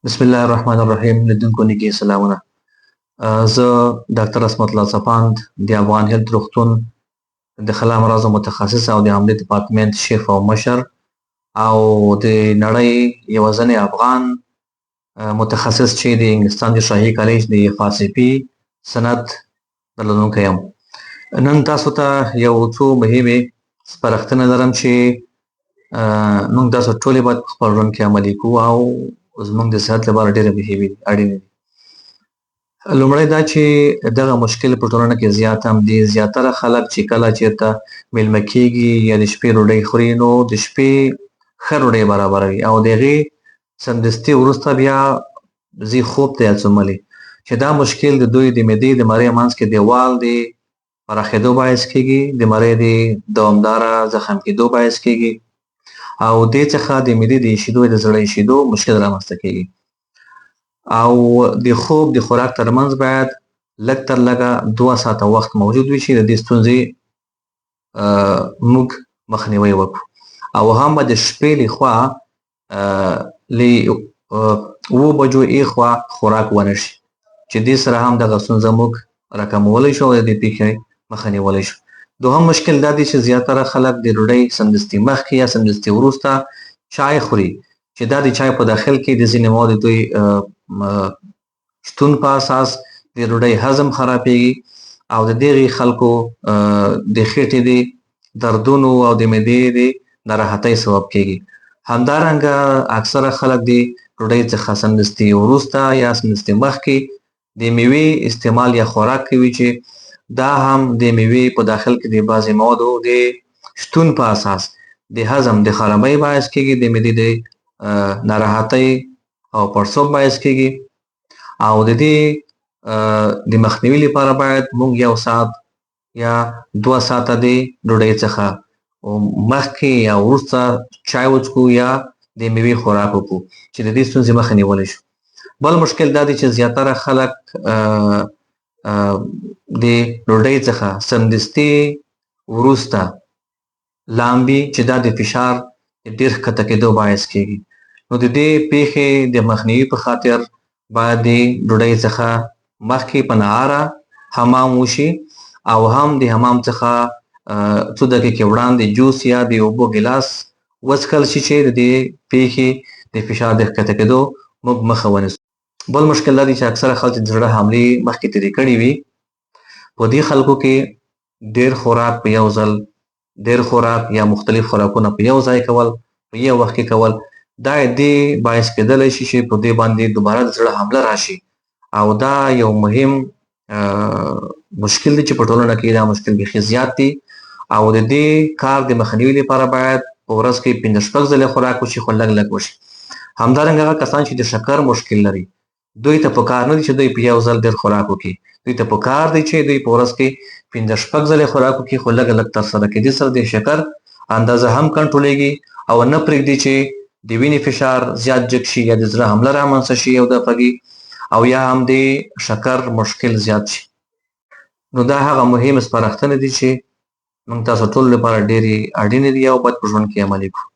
بسم الله الرحمن الرحیم. لیدونکو نیکي سلامونه. زه ډاکټر عصمت الله څپاند د افغان هیلث روغتون د خلا امراضو متخصص او د حملې ډپارټمنټ شیف او مشر او د نړۍ یوازینی افغان متخصص چې د انګلستان د شاهي کالج د فارسي سند درلودونکی یم. نن تاسو ته یو څو مهمې سپارښتنې لرم چې موږ تاسو ټولې باید په خپل ژوند کې عملي کوو او زموږ د صحت لپاره ډېرې مهمې دي، اړینې دي. لومړی دا چې دغه مشکل په ټولنه کې زیات هم دي. زیاتره خلک چې کله چېرته میلمه کېږي یا د شپې ډوډۍ خوري نو د شپې ښه ډوډۍ برابروي او د هغې سمدستي وروسته بیا ځي خوب ته یا څملي، چې دا مشکل د دوی د معدې د مرۍ منځ کې دیوال د پراخېدو باعث کېږي، د مرۍ د دوامداره زخم کېدو باعث کېږي او دې څخه د معدې د ایشېدو یا د زړه ایشېدو مشکل رامنځته کېږي. او د خوب د خوراک ترمنځ باید لږ تر لږه 2 ساعته وخت موجود وي چې د دې ستونزې موږ مخنیوی وکړو. او هم به د شپې لخوا له 7 بجو ایخوا خوراک ونه شي، چې دې سره هم دغه ستونزه موږ راکمولی شو او د دې پیښې مخه نیولی شو. دوهم مشکل دا دی چې زیاتره خلک د ډوډۍ سمدستي مخکې یا سمدستي وروسته چای خوري، چې دا د چای په داخل کې د ځینې موادو دوی شتون په اساس د ډوډۍ هضم خرابېږي او د دغې خلکو د خېټې د دردونو او د معدې د ناراحتۍ سبب کېږي. همدارنګه اکثره خلک د ډوډۍ څخه سمدستي وروسته یا سمدستي مخکې د میوې استعمال یا خوراک کوي، چې دا هم د میوې په داخل کې د بعضې موادو د شتون په اساس د هضم د خرابۍ باعث کېږي، د معدې د ناراحتۍ او پړسوب باعث کېږي. او د دې د مخنیوي لپاره باید موږ 1 ساعت یا 2 ساعته د ډوډۍ څخه مخکې یا وروسته چای وڅښو یا د میوې خوراک وکړو، چې د دې ستونزې مخه نیولی شو. بل مشکل دا دی چې زیاتره خلک د ډوډۍ څخه سمدستي وروسته لامبي، چې دا د فشار ډېر ښکته کېدو باعث کېږي. نو د دې پیښې د مخنیوي په خاطر باید د ډوډۍ څخه مخکې په نهاره حمام وشي او هم د حمام څخه څو دقیقې وړاندې جوس یا د اوبو ګیلاس وڅښل شي، چې د دې پیښې د فشار د ښکته کېدو موږ مخه ونیسو. بل مشکل دا دی چې اکثره خلک د زړه حملې مخکې تېرې کړې وي، په دې خلکو کې ډېر خوراک په یو ځل، ډېر خوراک یا مختلف خوراکونه په یو ځای کول، په یو وخت کې کول، دا دې باعث کېدلی شي چې په دې باندې دوباره د زړه حمله راشي. او دا یو مهم مشکل دی چې په ټولنه کې دا مشکل بیخي زیات دی. او د دې کار د مخنیوي لپاره باید په ورځ کې 5-6 ځلې خوراک وشي، خو لږ لږ وشي. همدارنګه هغه کسان چې د شکر مشکل لري، دوی ته پکار نه دي چې دوی په یو ځل ډېر خوراک وکړي. دوی ته پکار دی چې دوی په ورځ کې 5-6 ځلې خوراک وکړي، خو لږ لږ ترسره کړي. دې سره د شکر اندازه هم کنټرولېږي او نه پرېږدي چې د وینې فشار زیات جګ شي یا د زړه حمله رامنځته شي یو دفعګي، او یا هم د شکر مشکل زیات شي. نو دا هغه مهم سپارښتنې دي چې موږ تاسو ټولو لپاره ډېرې اړینې دي او باید په ژوند کې عملي کړو.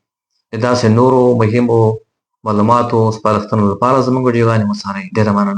د داسې نورو مهمو معلوماتو سپارښتنو لپاره زموږ ویډیوګانې وڅارئ. ډېره مننه.